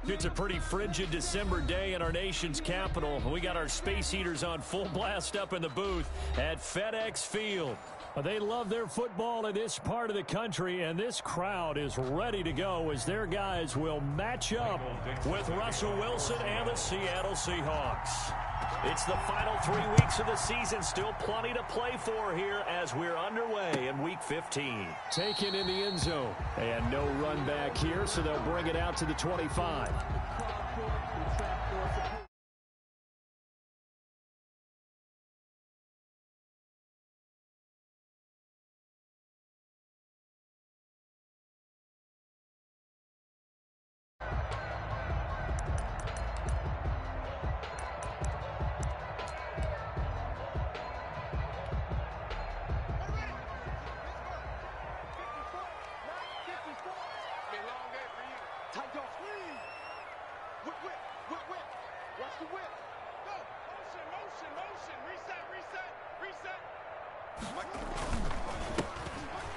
It's a pretty frigid December day in our nation's capital. We got our space heaters on full blast up in the booth at FedEx Field. They love their football in this part of the country, and this crowd is ready to go as their guys will match up with Russell Wilson and the Seattle Seahawks. It's the final 3 weeks of the season. Still plenty to play for here as we're underway in Week 15. Taken in the end zone. And no run back here, so they'll bring it out to the 25.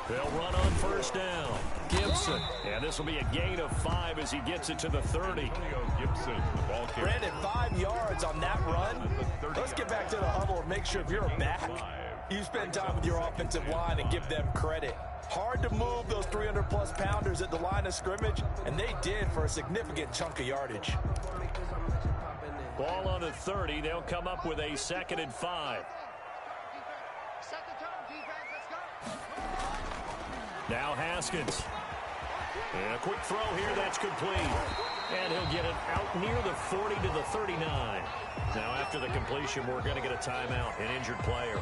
They'll run on first down. Gibson. And this will be a gain of 5 as he gets it to the 30. Gibson, the ball carrier. Brandon, 5 yards on that run. Let's get back to the huddle and make sure if you're a back, you spend time with your offensive line and give them credit. Hard to move those 300-plus pounders at the line of scrimmage, and they did for a significant chunk of yardage. Ball on the 30. They'll come up with a 2nd and 5. Now Haskins. And a quick throw here, that's complete. And he'll get it out near the 40 to the 39. Now after the completion, we're going to get a timeout, an injured player.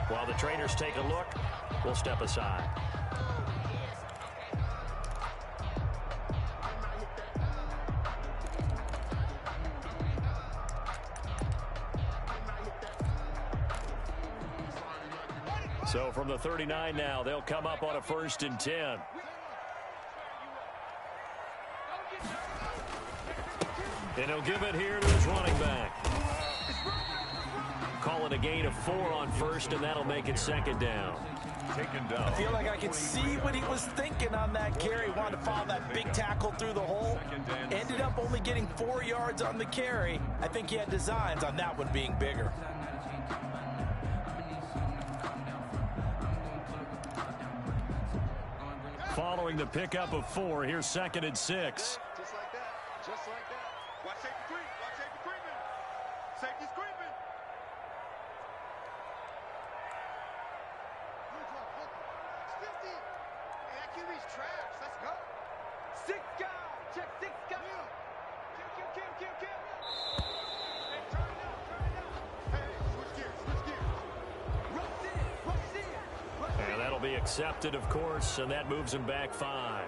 While the trainers take a look, we'll step aside. So from the 39 now, they'll come up on a 1st and 10. And he'll give it here to his running back. Calling a gain of 4 on 1st, and that'll make it 2nd down. Taken down. I feel like I could see what he was thinking on that carry. Wanted to follow that big tackle through the hole. Ended up only getting 4 yards on the carry. I think he had designs on that one being bigger. Following the pickup of 4, here's 2nd and 6. Just like that. Just like that. Watch safety creep. Watch safety creeping. Safety's creeping. It's 50. Hey, that QB's trash. Let's go. 6 guy. Check 6 guy. Kill. Hey, turn it out. Hey, switch gears. Rush in. And that'll be accepted, of course, and that moves him back 5.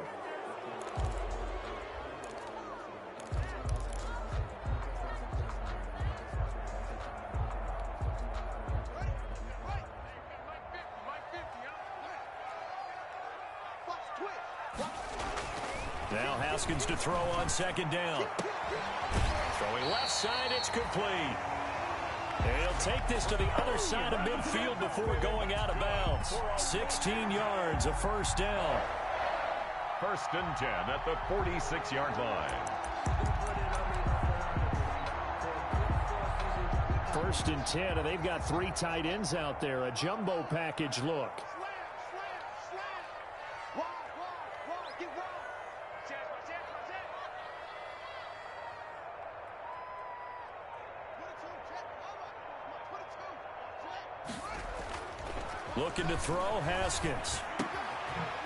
Now Haskins to throw on 2nd down. Throwing left side, it's complete. And he'll take this to the other side of midfield before going out of bounds. 16 yards, a 1st down. 1st and 10 at the 46-yard line. 1st and 10, and they've got 3 tight ends out there. A jumbo package look. Looking to throw, Haskins.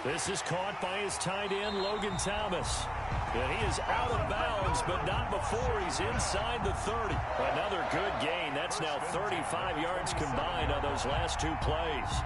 This is caught by his tight end, Logan Thomas. And he is out of bounds, but not before he's inside the 30. Another good gain. That's now 35 yards combined on those last 2 plays.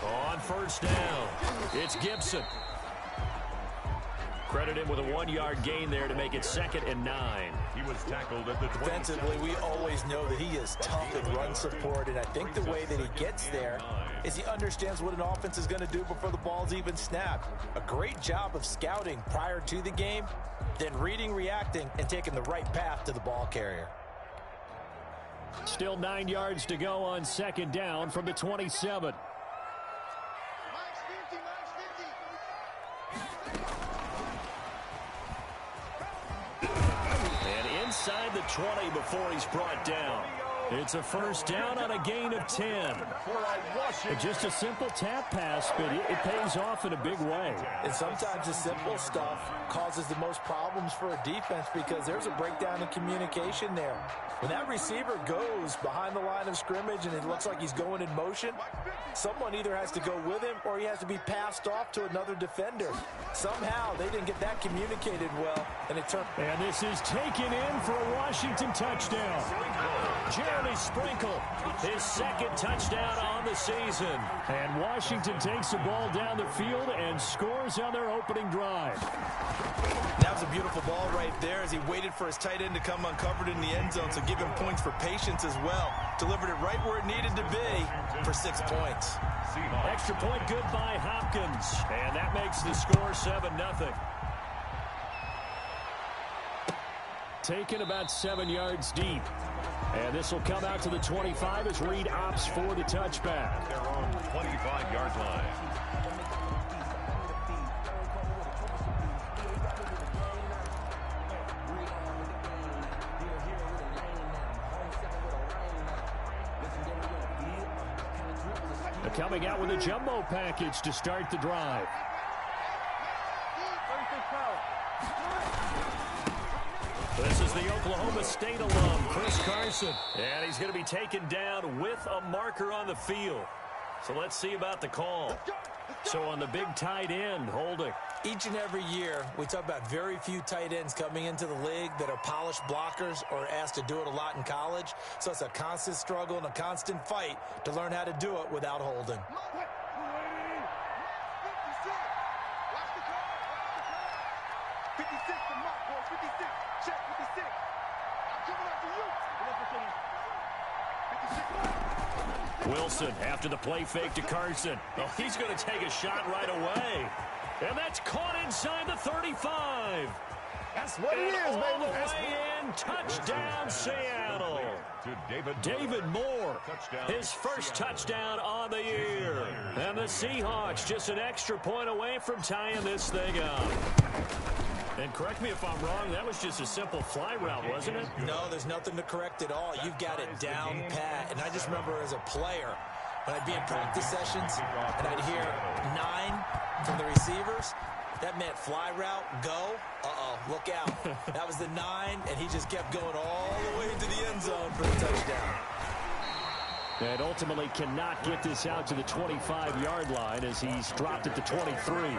On 1st down, it's Gibson. Credit him with a 1-yard gain there to make it 2nd and 9. He was tackled at the 20. Defensively, we always know that he is tough in run support, and I think the way that he gets there is he understands what an offense is going to do before the ball's even snapped. A great job of scouting prior to the game, then reading, reacting, and taking the right path to the ball carrier. Still 9 yards to go on 2nd down from the 27. And inside the 20 before he's brought down. It's a 1st down on a gain of 10. Just a simple tap pass, but it pays off in a big way. And sometimes the simple stuff causes the most problems for a defense because there's a breakdown in communication there. When that receiver goes behind the line of scrimmage and it looks like he's going in motion, someone either has to go with him or he has to be passed off to another defender. Somehow they didn't get that communicated well, and it turned. And this is taken in for a Washington touchdown. Jeremy Sprinkle, his 2nd touchdown on the season. And Washington takes the ball down the field and scores on their opening drive. That was a beautiful ball right there as he waited for his tight end to come uncovered in the end zone, so give him points for patience as well. Delivered it right where it needed to be for 6 points. Extra point good by Hopkins, and that makes the score 7-0. Taken about 7 yards deep. And this will come out to the 25 as Reed opts for the touchback. Their own 25-yard line. Coming out with a jumbo package to start the drive. This is the Oklahoma State alum, Chris Carson. And he's going to be taken down with a marker on the field. So let's see about the call. So on the big tight end, holding. Each and every year, we talk about very few tight ends coming into the league that are polished blockers or asked to do it a lot in college. So it's a constant struggle and a constant fight to learn how to do it without holding. Wilson after the play fake to Carson. Oh, he's going to take a shot right away. And that's caught inside the 35. That's what it is, all baby. the way in. Touchdown, Seattle. To David Moore, his first touchdown on the year. And the Seahawks just an extra point away from tying this thing up. And correct me if I'm wrong, that was just a simple fly route, wasn't it? No, there's nothing to correct at all. You've got it down pat. And I just remember as a player, when I'd be in practice sessions and I'd hear 9 from the receivers, that meant fly route, go. Uh-oh, look out. That was the 9, and he just kept going all the way into the end zone for the touchdown. And ultimately cannot get this out to the 25-yard line as he's dropped at the 23. 1st and 10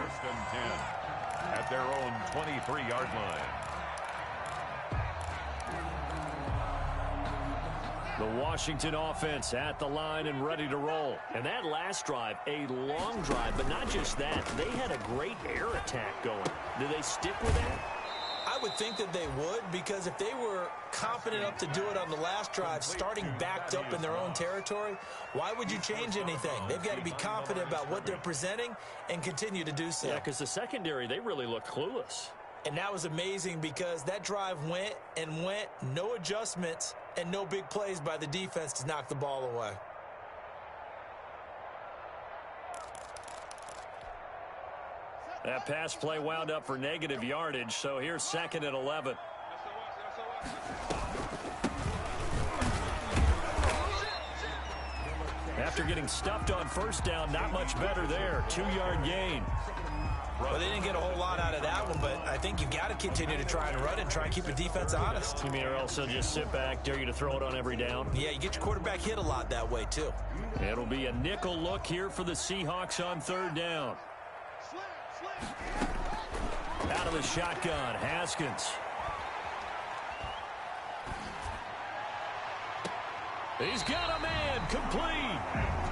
at their own 23-yard line. The Washington offense at the line and ready to roll. And that last drive, a long drive, but not just that. They had a great air attack going. Do they stick with that? I would think that they would, because if they were confident enough to do it on the last drive, starting backed up in their own territory, why would you change anything? They've got to be confident about what they're presenting and continue to do so. Yeah, because the secondary, they really looked clueless. And that was amazing because that drive went and went, no adjustments, and no big plays by the defense to knock the ball away. That pass play wound up for negative yardage, so here's 2nd and 11. After getting stuffed on 1st down, not much better there. 2-yard gain. Well, they didn't get a whole lot out of that one, but I think you've got to continue to try and run and try and keep the defense honest. You mean or else they'll just sit back, dare you to throw it on every down? Yeah, you get your quarterback hit a lot that way, too. It'll be a nickel look here for the Seahawks on 3rd down. Out of the shotgun, Haskins. He's got a man, complete.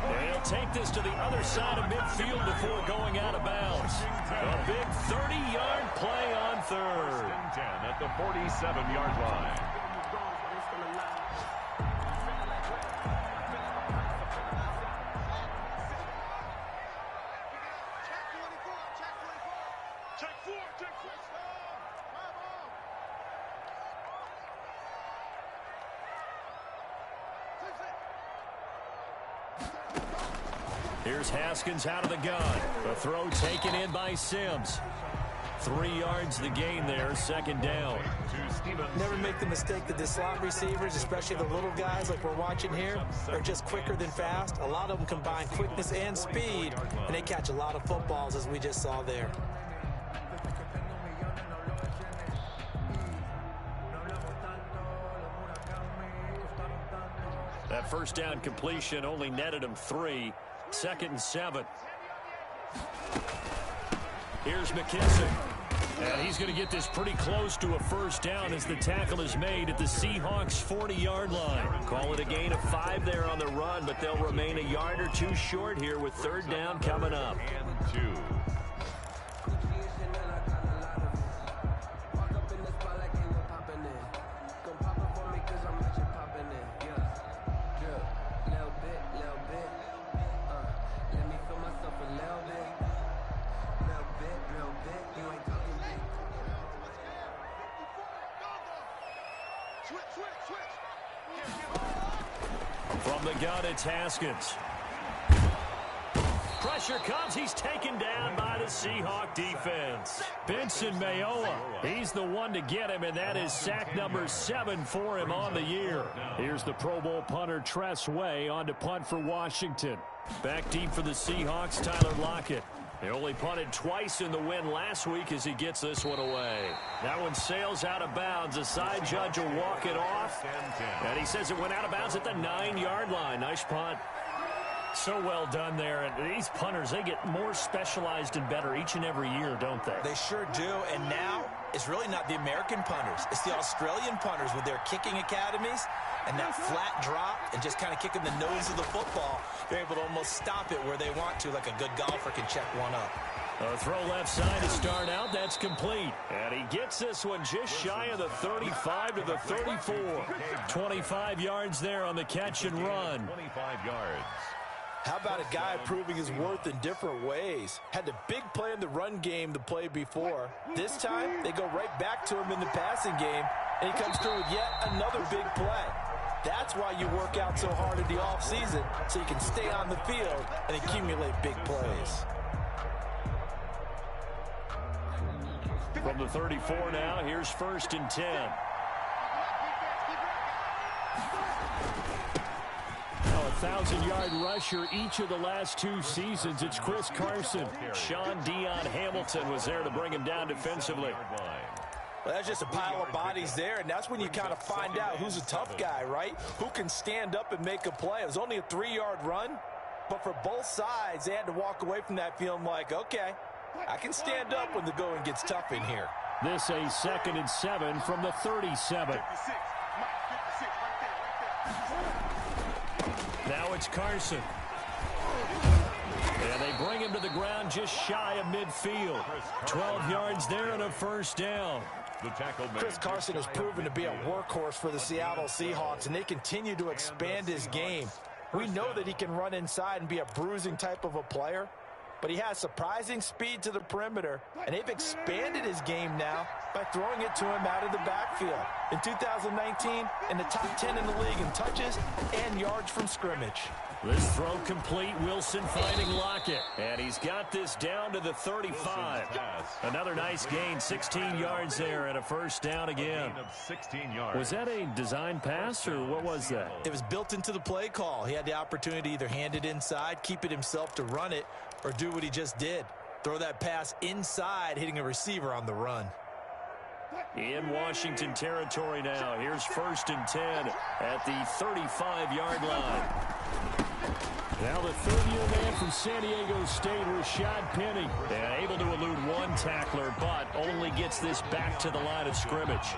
And he'll take this to the other side of midfield before going out of bounds. A big 30-yard play on third. 10 at the 47-yard line. Here's Haskins out of the gun. The throw taken in by Sims. 3 yards the gain there, second down. Never make the mistake that the slot receivers, especially the little guys like we're watching here, are just quicker than fast. A lot of them combine quickness and speed, and they catch a lot of footballs, as we just saw there. That first down completion only netted him 3. 2nd and 7. Here's McKissick. And he's going to get this pretty close to a first down as the tackle is made at the Seahawks' 40-yard line. Call it a gain of 5 there on the run, but they'll remain a yard or 2 short here with 3rd down coming up. And 2. From the gun, it's Haskins. Pressure comes. He's taken down by the Seahawk defense. Benson Mayowa, he's the one to get him, and that is sack number 7 for him on the year. Here's the Pro Bowl punter Tress Way on to punt for Washington. Back deep for the Seahawks, Tyler Lockett. They only punted twice in the win last week as he gets this one away. That one sails out of bounds. The side judge will walk it off. And he says it went out of bounds at the 9-yard line. Nice punt. So well done there. And these punters, they get more specialized and better each and every year, don't they? They sure do. And now it's really not the American punters. It's the Australian punters with their kicking academies and that flat drop and just kind of kicking the nose of the football. They're able to almost stop it where they want to, like a good golfer can check one up. A throw left side to start out. That's complete. And he gets this one just shy of the 35 to the 34. 25 yards there on the catch and run. 25 yards. How about a guy proving his worth in different ways? Had the big play in the run game the play before. This time, they go right back to him in the passing game, and he comes through with yet another big play. That's why you work out so hard in the offseason, so you can stay on the field and accumulate big plays. From the 34 now, here's 1st and 10. Now a 1,000-yard rusher each of the last 2 seasons. It's Chris Carson. Sean Dion Hamilton was there to bring him down defensively. Well, that's just a pile of bodies there, and that's when you kind of find out who's a tough guy, right? Who can stand up and make a play. It was only a 3-yard run, but for both sides, they had to walk away from that feeling like, okay, I can stand up when the going gets tough in here. This a 2nd and 7 from the 37. Now it's Carson. And they bring him to the ground just shy of midfield. 12 yards there and a first down. Chris Carson has proven to be a workhorse for the Seattle Seahawks, and they continue to expand his game. We know that he can run inside and be a bruising type of a player, but he has surprising speed to the perimeter, and they've expanded his game now by throwing it to him out of the backfield. In 2019, in the top 10 in the league in touches and yards from scrimmage. This throw complete. Wilson finding Lockett. And he's got this down to the 35. Another nice gain. 16 yards there and a first down again. 16 yards. Was that a design pass or what was that? It was built into the play call. He had the opportunity to either hand it inside, keep it himself to run it, or do what he just did. Throw that pass inside, hitting a receiver on the run. In Washington territory now. Here's 1st and 10 at the 35-yard line. Now the third-year man from San Diego State, Rashad Penny. And able to elude one tackler, but only gets this back to the line of scrimmage.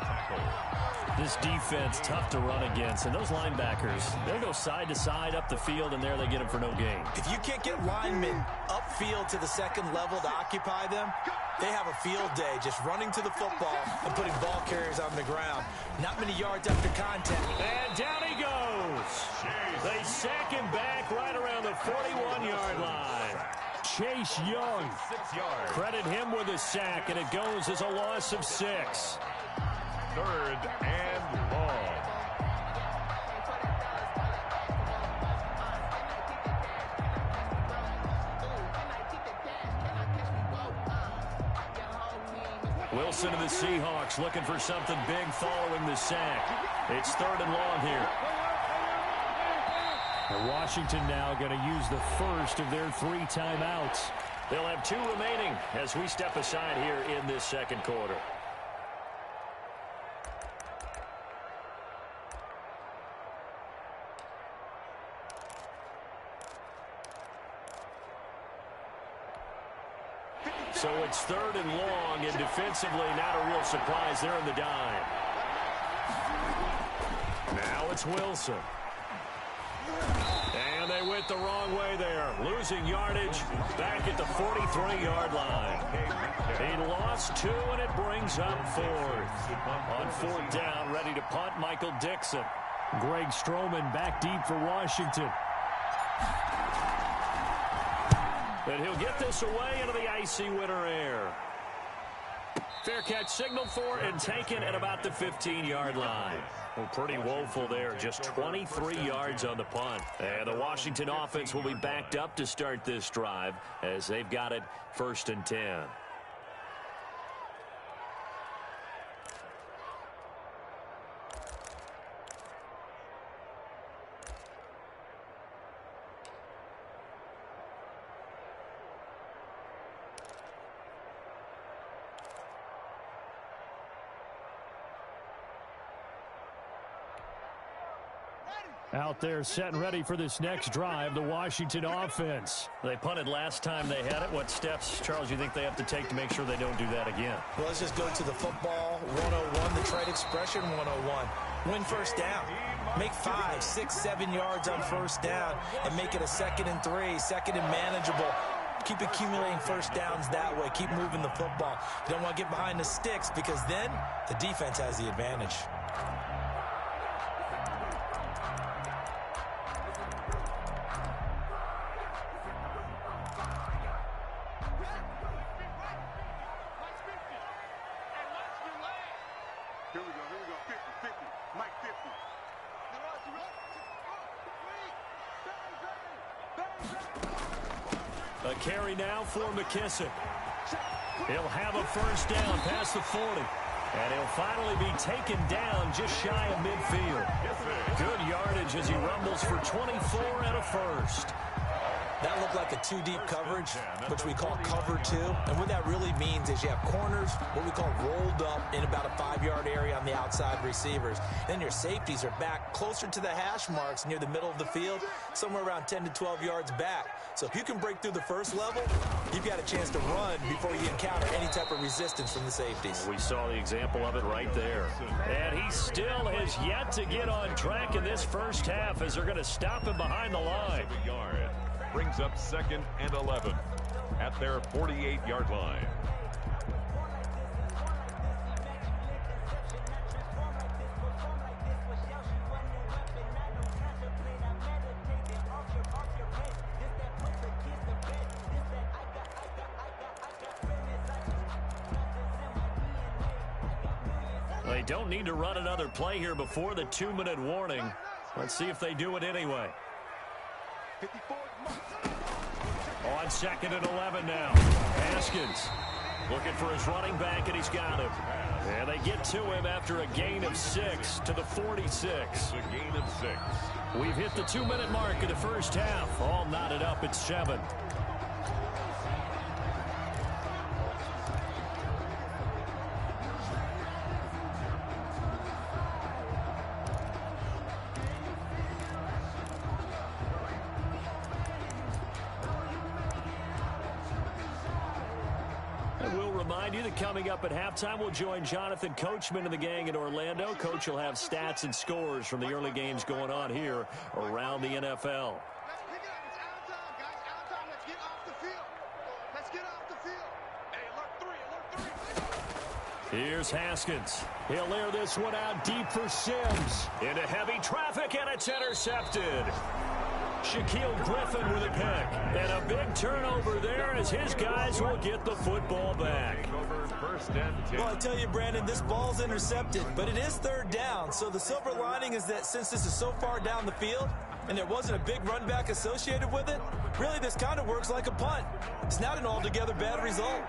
This defense, tough to run against. And those linebackers, they'll go side to side up the field, and there they get them for no gain. If you can't get linemen upfield to the second level to occupy them, they have a field day just running to the football and putting ball carriers on the ground. Not many yards after contact. And down he goes. They sack him back right around the 41-yard line. Chase Young. 6 yards. Credit him with a sack, and it goes as a loss of 6. 3rd and long. Wilson and the Seahawks looking for something big following the sack. It's 3rd and long here. And Washington now going to use the first of their 3 timeouts. They'll have 2 remaining as we step aside here in this second quarter. So it's 3rd and long, and defensively not a real surprise there in the dime. Now it's Wilson. And they went the wrong way there. Losing yardage back at the 43-yard line. He lost 2, and it brings up 4th. On 4th down, ready to punt, Michael Dixon. Greg Stroman back deep for Washington. But he'll get this away into the icy winter air. Fair catch signaled for and taken at about the 15-yard line. Well, pretty woeful there. Just 23 yards on the punt. And the Washington offense will be backed up to start this drive as they've got it 1st and 10. Out there set and ready for this next drive, the Washington offense. They punted last time they had it. What steps, Charles, you think they have to take to make sure they don't do that again? Well, let's just go to the football 101, the trade expression 101. Win first down. Make 5, 6, 7 yards on first down and make it a 2nd and 3, 2nd and manageable. Keep accumulating first downs that way. Keep moving the football. You don't want to get behind the sticks because then the defense has the advantage. A carry now for McKissick. He'll have a first down past the 40. And he'll finally be taken down just shy of midfield. Good yardage as he rumbles for 24 and a first. That looked like a 2-deep coverage, which we call cover 2. And what that really means is you have corners, what we call rolled up in about a 5-yard area on the outside receivers. Then your safeties are back closer to the hash marks near the middle of the field, somewhere around 10 to 12 yards back. So if you can break through the first level, you've got a chance to run before you encounter any type of resistance from the safeties. We saw the example of it right there. And he still has yet to get on track in this first half as they're going to stop him behind the line. Brings up 2nd and 11 at their 48-yard line. They don't need to run another play here before the 2-minute warning. Let's see if they do it anyway. On 2nd and 11 now. Haskins looking for his running back, and he's got him. And they get to him after a gain of 6 to the 46. A gain of 6. We've hit the 2-minute mark of the first half. All knotted up at 7. remind you that coming up at halftime, we'll join Jonathan Coachman and the gang in Orlando. Coach will have stats and scores from the early games going on here around the NFL. Let's pick it up. It's out time, guys. Out time. Let's get off the field. Let's get off the field. Hey, alert 3. Here's Haskins. He'll air this one out deep for Sims. Into heavy traffic, and it's intercepted. Shaquille Griffin with a pick. And a big turnover there as his guys will get the football back. Well, I tell you, Brandon, this ball's intercepted, but it is third down. So the silver lining is that since this is so far down the field and there wasn't a big run back associated with it, really this kind of works like a punt. It's not an altogether bad result.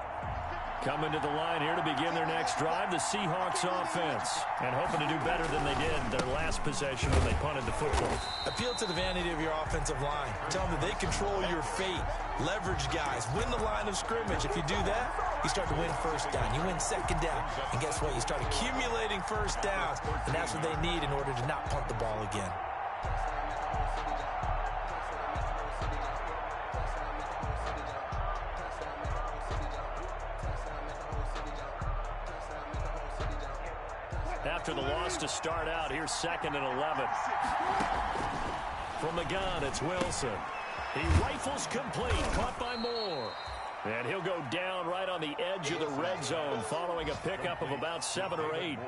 Coming to the line here to begin their next drive, the Seahawks offense. And hoping to do better than they did their last possession when they punted the football. Appeal to the vanity of your offensive line. Tell them that they control your fate. Leverage guys. Win the line of scrimmage. If you do that, you start to win first down. You win second down. And guess what? You start accumulating first downs. And that's what they need in order to not punt the ball again. After the loss to start out, here's 2nd and 11. From the gun, it's Wilson. He rifles complete, caught by Moore. And he'll go down right on the edge of the red zone following a pickup of about 7 or 8.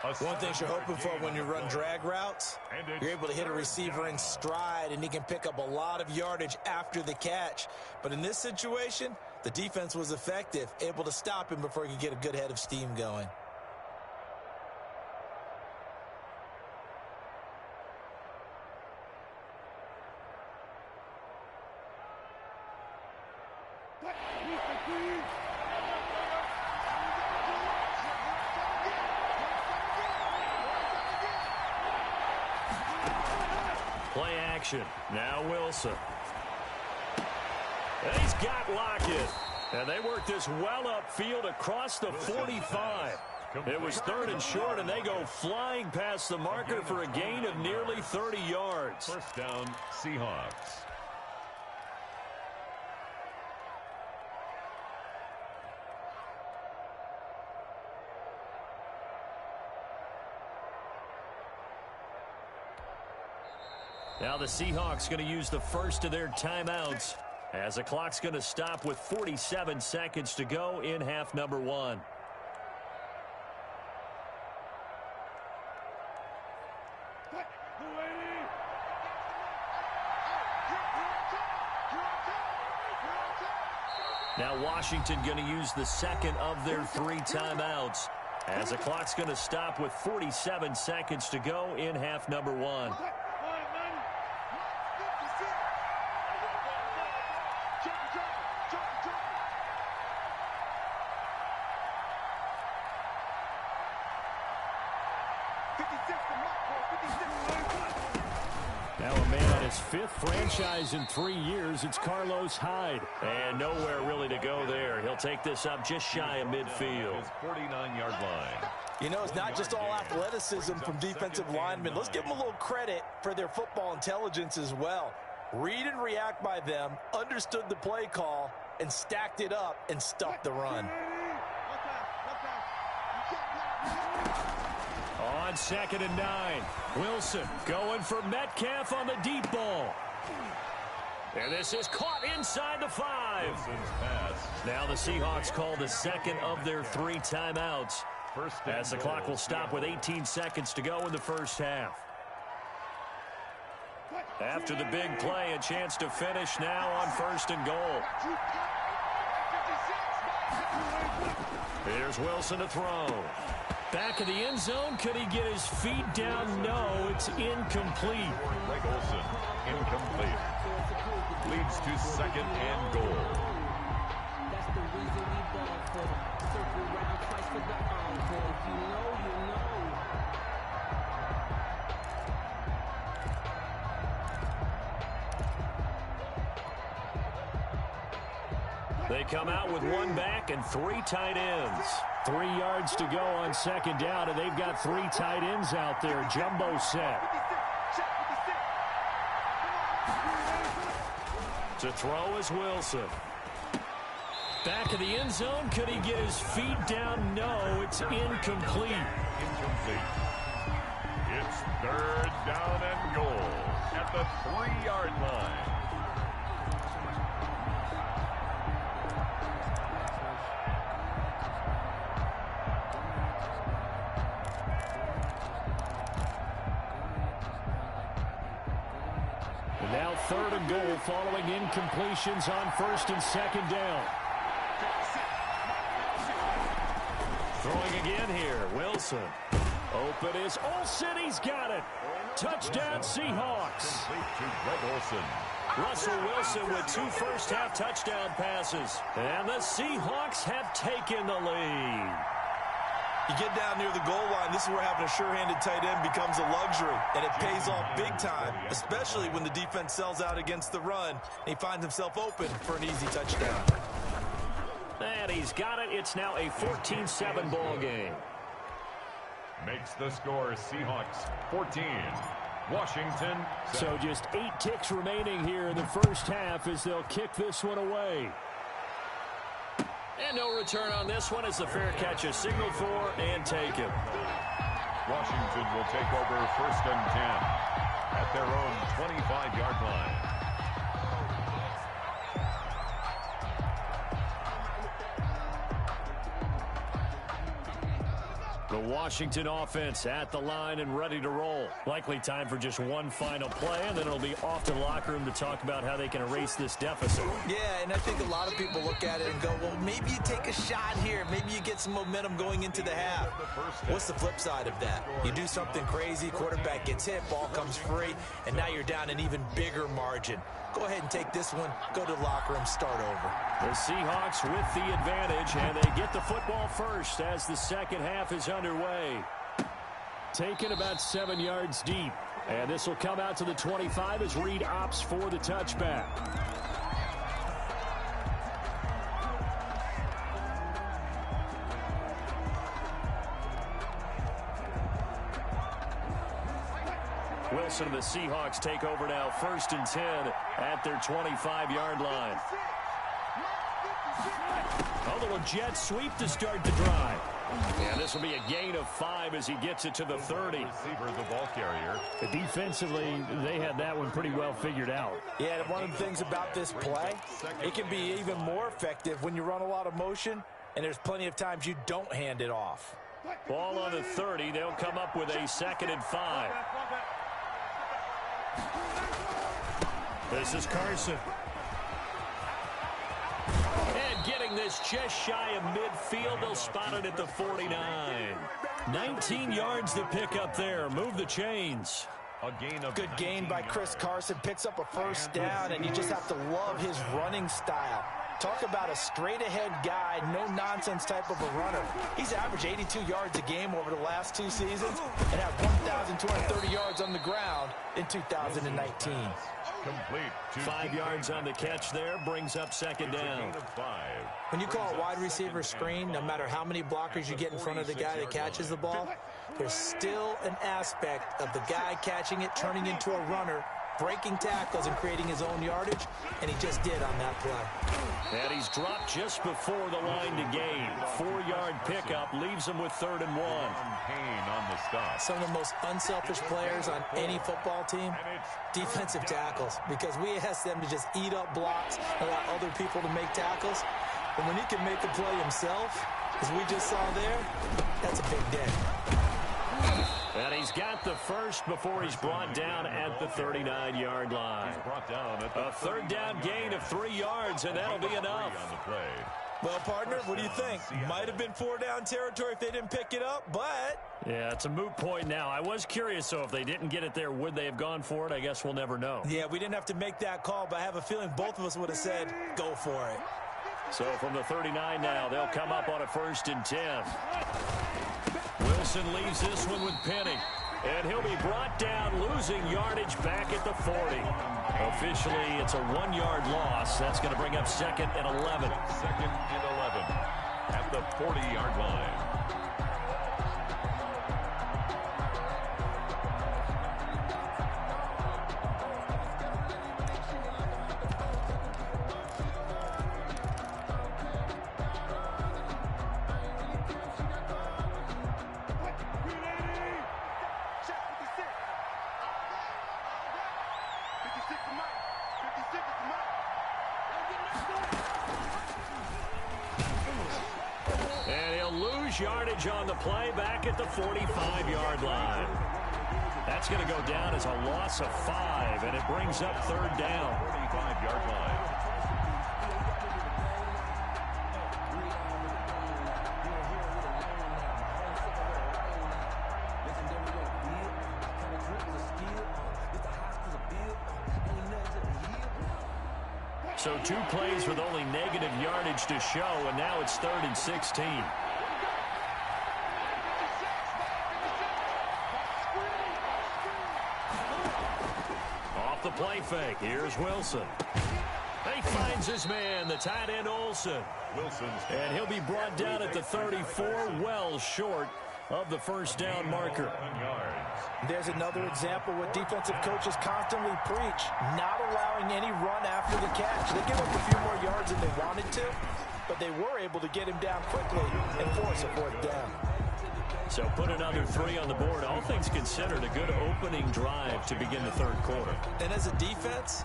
One thing you're hoping for when you run drag routes, you're able to hit a receiver in stride, and he can pick up a lot of yardage after the catch. But in this situation, the defense was effective, able to stop him before he could get a good head of steam going. Play action. Now Wilson. And he's got Lockett. And they work this well upfield across the 45. It was 3rd and short, and they go flying past the marker for a gain of nearly 30 yards. First down, Seahawks. Now the Seahawks going to use the first of their timeouts as the clock's going to stop with 47 seconds to go in half number 1. Now Washington going to use the second of their 3 timeouts as the clock's going to stop with 47 seconds to go in half number 1. Now a man on his 5th franchise in 3 years. It's Carlos Hyde. And nowhere really to go there. He'll take this up just shy of midfield. His 49-yard line. You know, it's not just all athleticism from defensive linemen. Let's give them a little credit for their football intelligence as well. Read and react by them, understood the play call, and stacked it up and stuffed the run. On 2nd and 9, Wilson going for Metcalf on the deep ball. And this is caught inside the 5. Now the Seahawks call the second of their 3 timeouts as the clock will stop with 18 seconds to go in the first half. After the big play, a chance to finish now on 1st and goal. Here's Wilson to throw. Back of the end zone. Could he get his feet down? No, it's incomplete. Greg Olsen, incomplete. Leads to 2nd and goal. That's the reason we ball for. Circle round twice for the encore. If you know, you know. They come out with 1 back and 3 tight ends. 3 yards to go on 2nd down, and they've got 3 tight ends out there. Jumbo set. To throw is Wilson. Back of the end zone. Could he get his feet down? No, it's incomplete. Incomplete. It's third down and goal at the 3-yard line. And now third and goal following incompletions on first and second down. Throwing again here, Wilson. Open is Olsen, he's got it. Touchdown Seahawks. Russell Wilson with 2 first-half touchdown passes. And the Seahawks have taken the lead. You get down near the goal line, this is where having a sure-handed tight end becomes a luxury, and it pays off big time, especially when the defense sells out against the run, and he finds himself open for an easy touchdown. And he's got it. It's now a 14-7 ball game. Makes the score Seahawks 14. Washington 7. So just 8 ticks remaining here in the first half as they'll kick this one away. And no return on this one as the fair catch is signaled for and taken. Washington will take over first and 10 at their own 25-yard line. The Washington offense at the line and ready to roll. Likely time for just one final play, and then it'll be off to the locker room to talk about how they can erase this deficit. Yeah, and I think a lot of people look at it and go, well, maybe you take a shot here. Maybe you get some momentum going into the half. What's the flip side of that? You do something crazy, quarterback gets hit, ball comes free, and now you're down an even bigger margin. Go ahead and take this one, go to the locker room, start over. The Seahawks with the advantage, and they get the football first as the second half is underway. Taken about 7 yards deep, and this will come out to the 25 as Reed opts for the touchback. Wilson and the Seahawks take over now first and 10 at their 25-yard line. A little jet sweep to start the drive. And this will be a gain of 5 as he gets it to the 30. Receiver, the ball carrier. Defensively, they had that one pretty well figured out. Yeah, and one of the things about this play, it can be even more effective when you run a lot of motion, and there's plenty of times you don't hand it off. Ball on the 30. They'll come up with a 2nd and 5. This is Carson. And getting this just shy of midfield, they'll spot it at the 49. 19 yards to pick up there. Move the chains. Good gain by Chris Carson. Picks up a first down, and you just have to love his running style. Talk about a straight-ahead guy, no-nonsense type of a runner. He's averaged 82 yards a game over the last 2 seasons and had 1,230 yards on the ground in 2019. Complete. 5 yards on the catch there, brings up second down. When you call a wide receiver screen, no matter how many blockers you get in front of the guy that catches the ball, there's still an aspect of the guy catching it, turning into a runner, breaking tackles and creating his own yardage, and he just did on that play. And he's dropped just before the line to gain. 4-yard pickup leaves him with 3rd and 1. Pain on the stop. Some of the most unselfish players on any football team, defensive tackles, because we ask them to just eat up blocks, allow other people to make tackles. But when he can make the play himself, as we just saw there, that's a big day. And he's got the first before he's brought down at the 39-yard line. A 3rd down gain of 3 yards, and that'll be enough. Well, partner, what do you think? Might have been 4-down territory if they didn't pick it up, but... Yeah, it's a moot point now. I was curious, so if they didn't get it there, would they have gone for it? I guess we'll never know. Yeah, we didn't have to make that call, but I have a feeling both of us would have said, go for it. So from the 39 now, they'll come up on a 1st and 10. Wilson leaves this one with Penny. And he'll be brought down, losing yardage back at the 40. Officially, it's a 1-yard loss. That's going to bring up 2nd and 11. 2nd and 11 at the 40-yard line. lose yardage on the play back at the 45-yard line. That's going to go down as a loss of 5, and it brings up third down. 45-yard line. So 2 plays with only negative yardage to show, and now it's 3rd and 16. Off the play fake. Here's Wilson. He finds his man, the tight end Olsen. And he'll be brought down at the 34, well short of the first down marker. There's another example what defensive coaches constantly preach, not allowing any run after the catch. They give up a few more yards than they wanted to, but they were able to get him down quickly and force a 4th down. So put another 3 on the board. All things considered, a good opening drive to begin the 3rd quarter. And as a defense,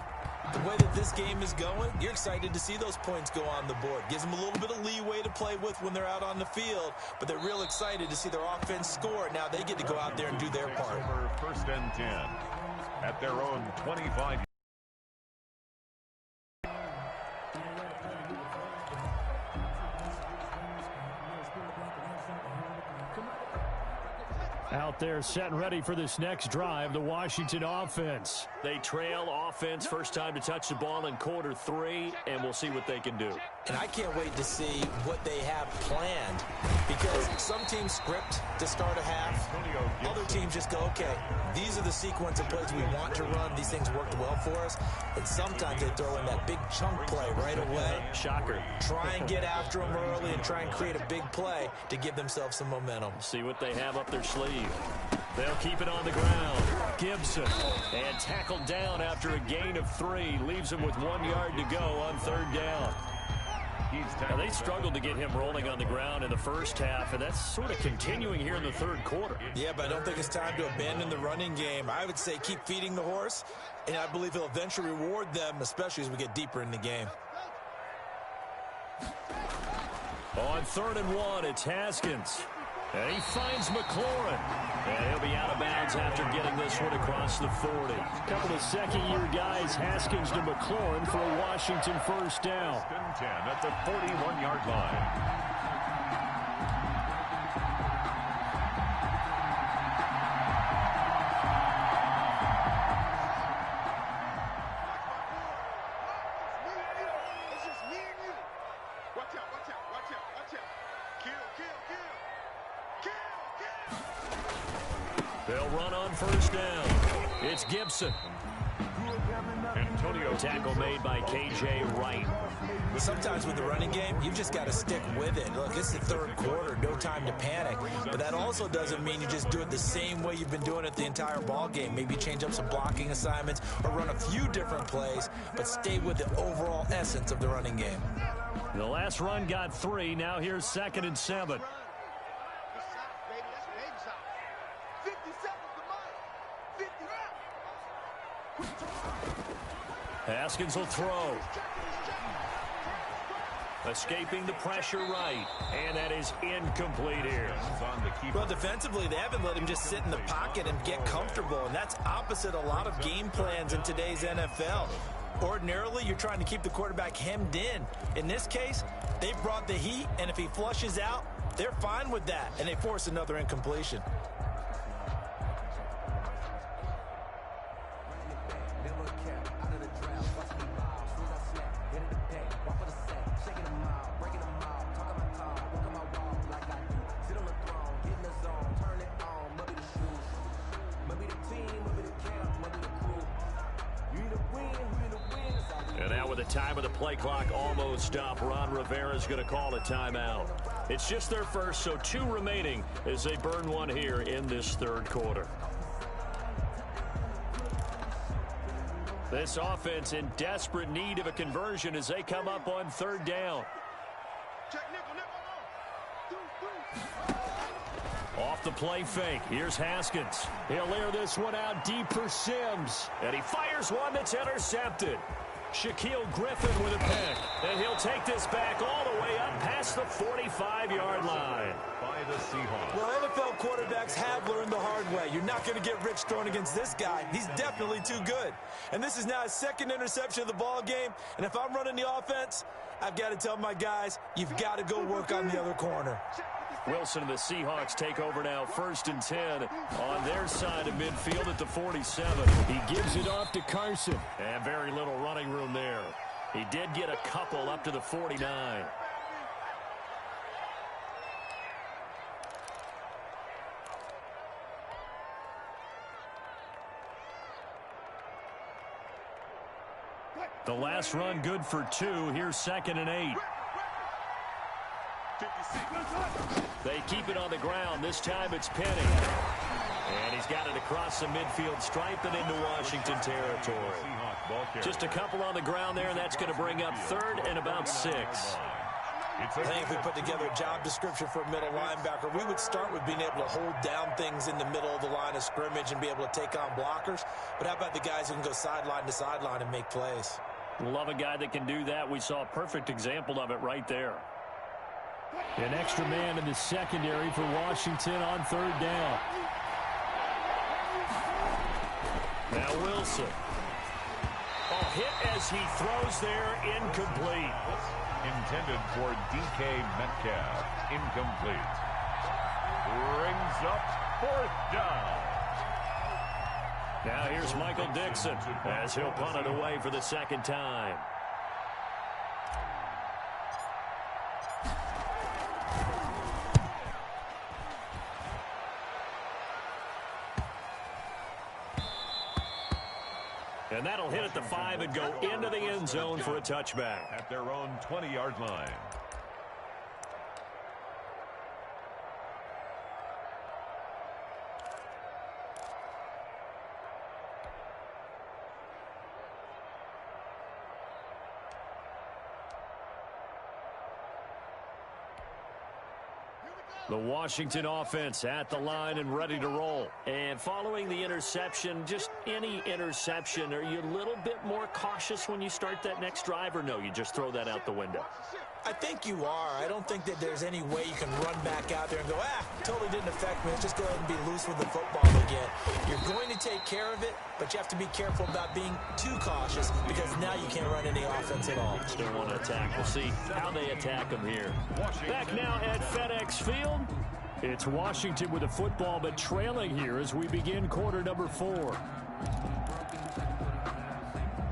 the way that this game is going, you're excited to see those points go on the board. Gives them a little bit of leeway to play with when they're out on the field, but they're real excited to see their offense score. Now they get to go out there and do their part. 1st and 10 at their own 25. Out there set and ready for this next drive, the Washington offense. They trail offense, first time to touch the ball in quarter 3, and we'll see what they can do. And I can't wait to see what they have planned, because some teams script to start a half. Other teams just go, okay, these are the sequence of plays we want to run. These things worked well for us. And sometimes they throw in that big chunk play right away. Shocker. Try and get after them early and try and create a big play to give themselves some momentum. See what they have up their sleeve. They'll keep it on the ground. Gibson, and tackled down after a gain of 3. Leaves him with 1 yard to go on 3rd down. Now, they struggled to get him rolling on the ground in the first half, and that's sort of continuing here in the 3rd quarter. Yeah, but I don't think it's time to abandon the running game. I would say keep feeding the horse, and I believe he'll eventually reward them, especially as we get deeper in the game. On 3rd and 1, it's Haskins. And he finds McLaurin. And he'll be out of bounds after getting this one across the 40. A couple of second-year guys, Haskins to McLaurin for a Washington first down. 10 at the 41-yard line. They'll run on first down. It's Gibson. Tackle made by K.J. Wright. Sometimes with the running game, you've just got to stick with it. Look, it's the 3rd quarter, no time to panic. But that also doesn't mean you just do it the same way you've been doing it the entire ball game. Maybe change up some blocking assignments or run a few different plays, but stay with the overall essence of the running game. The last run got 3. Now here's 2nd and 7. Haskins will throw. Escaping the pressure right. And that is incomplete here. Well, defensively, they haven't let him just sit in the pocket and get comfortable. And that's opposite a lot of game plans in today's NFL. Ordinarily, you're trying to keep the quarterback hemmed in. In this case, they brought the heat, and if he flushes out, they're fine with that. And they force another incompletion. Time of the play clock almost up. Ron Rivera's going to call a timeout. It's just their first, so 2 remaining as they burn 1 here in this 3rd quarter. This offense in desperate need of a conversion as they come up on 3rd down. Off the play fake. Here's Haskins. He'll air this one out deep for Sims. And he fires one that's intercepted. Shaquille Griffin with a pick. And he'll take this back all the way up past the 45-yard line. By the Seahawks. Well, NFL quarterbacks have learned the hard way. You're not going to get rich throwing against this guy. He's definitely too good. And this is now his second interception of the ball game. And if I'm running the offense, I've got to tell my guys, you've got to go work on the other corner. Wilson and the Seahawks take over now, 1st and 10 on their side of midfield at the 47. He gives it off to Carson. And very little running room there. He did get a couple up to the 49. The last run good for 2. Here's 2nd and 8. They keep it on the ground. This time it's Penny. And he's got it across the midfield stripe and into Washington territory. Just a couple on the ground there, and that's going to bring up 3rd and about 6. I think if we put together a job description for a middle linebacker, we would start with being able to hold down things in the middle of the line of scrimmage and be able to take on blockers. But how about the guys who can go sideline to sideline and make plays? Love a guy that can do that. We saw a perfect example of it right there. An extra man in the secondary for Washington on 3rd down. Now Wilson. Oh, hit as he throws there, incomplete. Intended for DK Metcalf. Incomplete. Brings up 4th down. Now here's Michael Dixon as he'll punt it away for the 2nd time. And that'll hit at the 5 and go into the end zone for a touchback. At their own 20-yard line. The Washington offense at the line and ready to roll. And following the interception, just any interception, are you a little bit more cautious when you start that next drive, or no, you just throw that out the window? I think you are. I don't think that there's any way you can run back out there and go, totally didn't affect me. Let's just go ahead and be loose with the football again. You're going to take care of it, but you have to be careful about being too cautious because now you can't run any offense at all. Still want to attack. We'll see how they attack them here. Back now at FedEx Field. It's Washington with the football, but trailing here as we begin quarter number 4.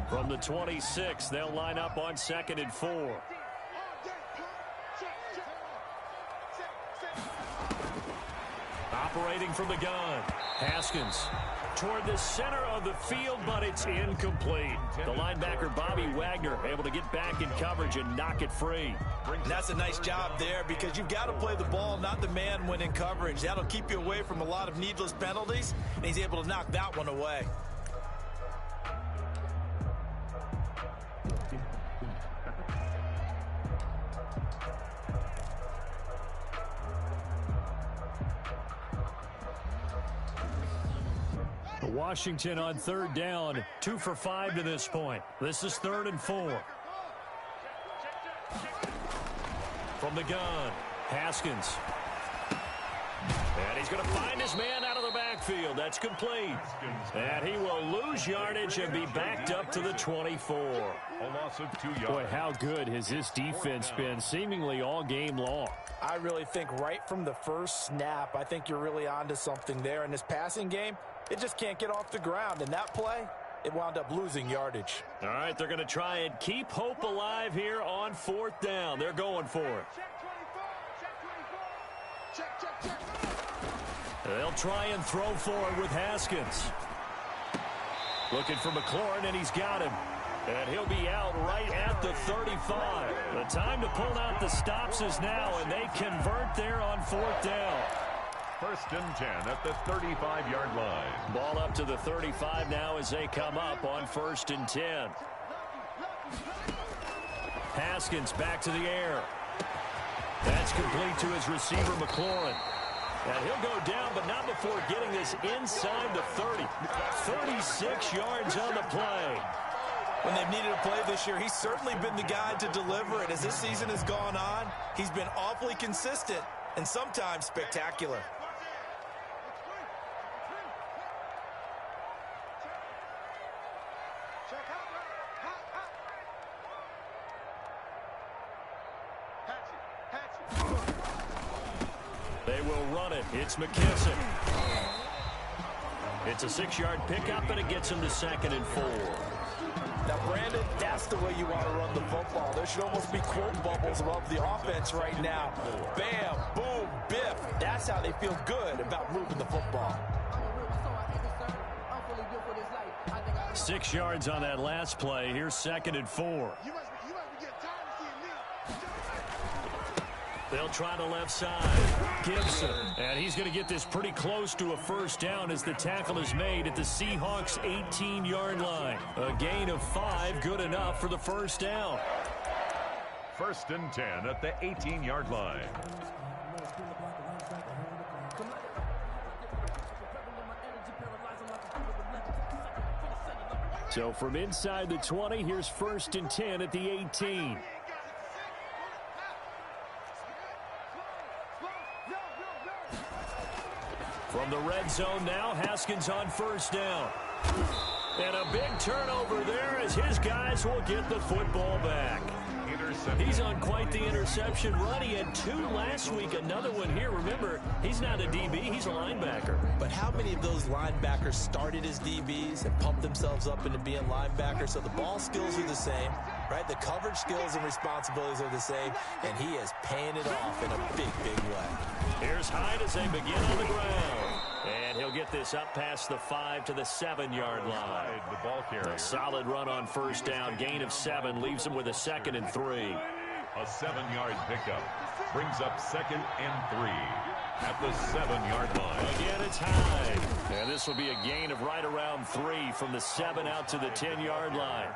From the 26, they'll line up on 2nd and 4. Operating from the gun. Haskins toward the center of the field, but it's incomplete. The linebacker, Bobby Wagner, able to get back in coverage and knock it free. That's a nice job there because you've got to play the ball, not the man when in coverage. That'll keep you away from a lot of needless penalties, and he's able to knock that one away. Washington on 3rd down, 2 for 5 to this point. This is 3rd and 4. From the gun, Haskins. And he's going to find his man out of the backfield. That's complete. And he will lose yardage and be backed up to the 24. A loss of 2 yards. Boy, how good has this defense been seemingly all game long? I really think right from the first snap, I think you're really onto something there. In this passing game, it just can't get off the ground. And that play, it wound up losing yardage. All right, they're going to try and keep hope alive here on 4th down. They're going for it. They'll try and throw forward with Haskins. Looking for McLaurin, and he's got him. And he'll be out right at the 35. The time to pull out the stops is now, and they convert there on 4th down. 1st and 10 at the 35-yard line. Ball up to the 35 now as they come up on 1st and 10. Haskins back to the air. That's complete to his receiver, McLaurin. And he'll go down, but not before getting this inside the 30. 36 yards on the play. When they've needed a play this year, he's certainly been the guy to deliver it. As this season has gone on, he's been awfully consistent and sometimes spectacular. They will run it. It's McKissick. It's a 6-yard pickup, and it gets him to 2nd and 4. Now, Brandon, that's the way you want to run the football. There should almost be quote bubbles above the offense right now. Bam, boom, biff. That's how they feel good about moving the football. 6 yards on that last play. Here's 2nd and 4. They'll try the left side. Gibson. And he's going to get this pretty close to a first down as the tackle is made at the Seahawks' 18-yard line. A gain of 5, good enough for the first down. 1st and 10 at the 18-yard line. So from inside the 20, here's 1st and 10 at the 18. From the red zone now, Haskins on first down. And a big turnover there as his guys will get the football back. He's on quite the interception run. He had 2 last week, another one here. Remember, he's not a DB, he's a linebacker. But how many of those linebackers started as DBs and pumped themselves up into being linebackers? So the ball skills are the same, right? The coverage skills and responsibilities are the same, and he is paying it off in a big, big way. Here's Hyde as they begin on the ground. And he'll get this up past the 5 to the 7-yard line. The ball carrier. A solid run on first down. Gain of 7 leaves him with a 2nd and 3. A 7-yard pickup brings up 2nd and 3 at the 7-yard line. Again, it's Hyde. And this will be a gain of right around 3 from the 7 out to the 10-yard line.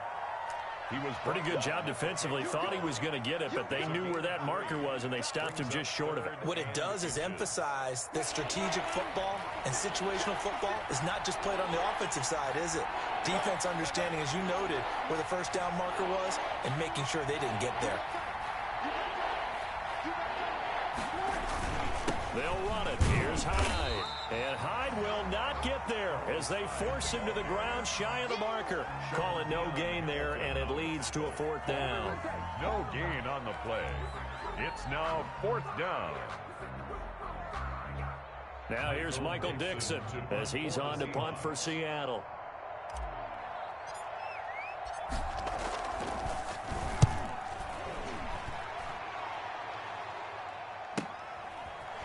He was pretty good job defensively. Thought he was going to get it, but they knew where that marker was, and they stopped him just short of it. What it does is emphasize that strategic football and situational football is not just played on the offensive side, is it? Defense understanding, as you noted, where the first down marker was and making sure they didn't get there. They'll run it. Here's Hyde. And Hyde will not get there as they force him to the ground shy of the marker. Call it no gain there, and it leads to a 4th down. No gain on the play. It's now 4th down. Now here's Michael Dixon as he's on to punt for Seattle.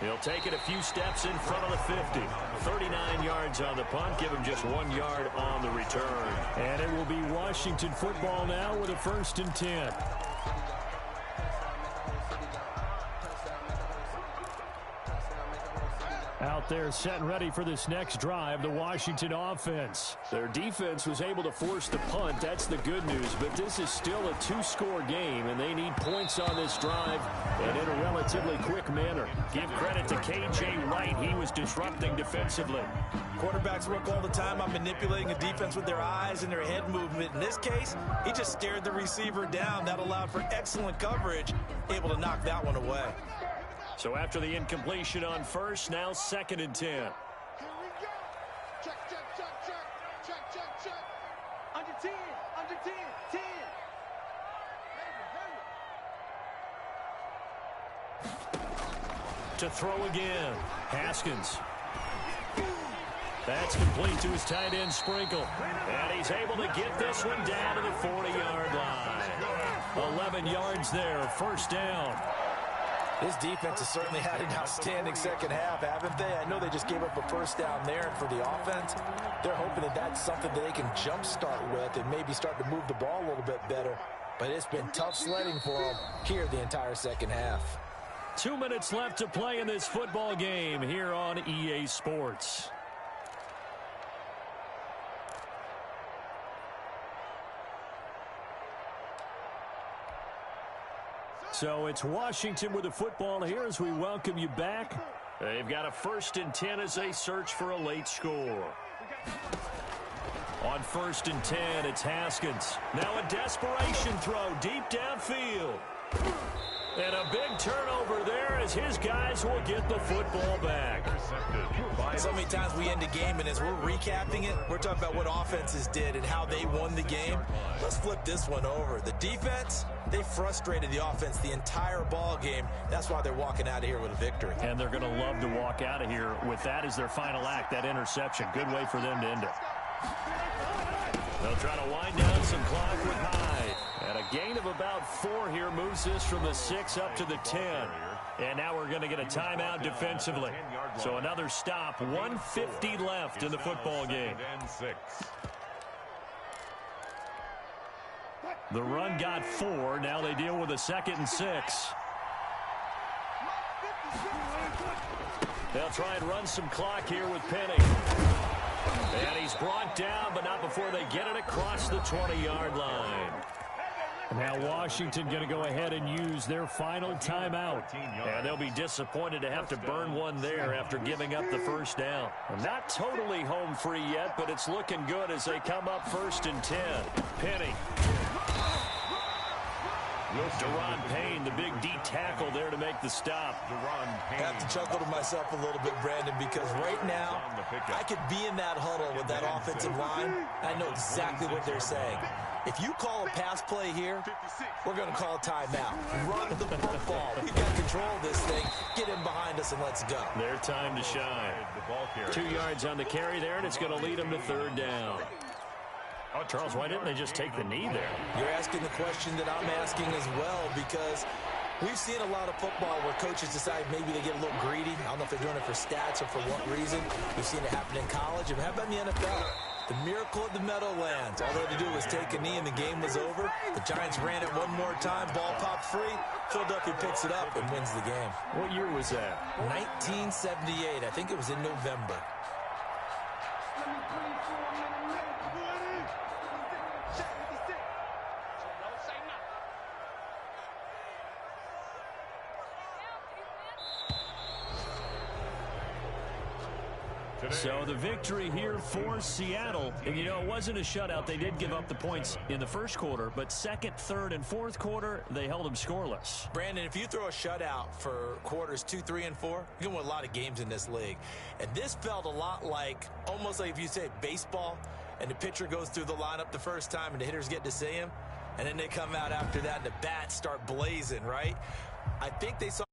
He'll take it a few steps in front of the 50. 39 yards on the punt. Give him just 1 yard on the return. And it will be Washington football now with a 1st and 10. Out there set and ready for this next drive, the Washington offense. Their defense was able to force the punt. That's the good news, but this is still a 2-score game, and they need points on this drive and in a relatively quick manner. Give credit to K.J. Wright. He was disrupting defensively. Quarterbacks work all the time on manipulating a defense with their eyes and their head movement. In this case, he just stared the receiver down. That allowed for excellent coverage, able to knock that one away. So after the incompletion on first, now 2nd and 10. Here we go. Check, check, check, check. Check, check, check. Under 10, under 10, 10. To throw again. Haskins. That's complete to his tight end Sprinkle. And he's able to get this one down to the 40-yard line. 11 yards there, 1st down. This defense has certainly had an outstanding second half, haven't they? I know they just gave up a first down there, and for the offense, they're hoping that that's something that they can jumpstart with and maybe start to move the ball a little bit better. But it's been tough sledding for them here the entire second half. 2 minutes left to play in this football game here on EA Sports. So it's Washington with the football here as we welcome you back. They've got a 1st and 10 as they search for a late score. On 1st and 10, it's Haskins. Now a desperation throw deep downfield. And a big turnover there as his guys will get the football back. So many times we end a game, and as we're recapping it, we're talking about what offenses did and how they won the game. Let's flip this one over. The defense, they frustrated the offense the entire ball game. That's why they're walking out of here with a victory. And they're going to love to walk out of here with that as their final act, that interception. Good way for them to end it. They'll try to wind down some clock with Hyde. And a gain of about 4 here moves this from the 6 up to the 10. And now we're going to get a timeout defensively. So another stop, 1:50 left in the football game. The run got 4. Now they deal with a 2nd and 6. They'll try and run some clock here with Penny. And he's brought down, but not before they get it across the 20-yard line. Now Washington going to go ahead and use their final timeout. And they'll be disappointed to have to burn one there after giving up the first down. Not totally home free yet, but it's looking good as they come up 1st and 10. Penny. Deron Payne, the big D tackle there to make the stop. I have to chuckle to myself a little bit, Brandon, because right now I could be in that huddle with that offensive line. I know exactly what they're saying. If you call a pass play here, we're going to call a timeout. Run the football. We've got control of this thing. Get in behind us and let's go. Their time to shine. 2 yards on the carry there, and it's going to lead them to 3rd down. Oh, Charles, why didn't they just take the knee there? You're asking the question that I'm asking as well, because we've seen a lot of football where coaches decide maybe they get a little greedy. I don't know if they're doing it for stats or for what reason. We've seen it happen in college. And how about in the NFL? The miracle of the Meadowlands. All they had to do was take a knee and the game was over. The Giants ran it one more time. Ball popped free. Philadelphia picks it up and wins the game. What year was that? 1978. I think it was in November. So the victory here for Seattle. And, you know, it wasn't a shutout. They did give up the points in the first quarter, but 2nd, 3rd, and 4th quarter, they held them scoreless. Brandon, if you throw a shutout for quarters 2, 3, and 4, you can win a lot of games in this league. And this felt a lot like, almost like if you say baseball, and the pitcher goes through the lineup the first time and the hitters get to see him, and then they come out after that and the bats start blazing, right? I think they saw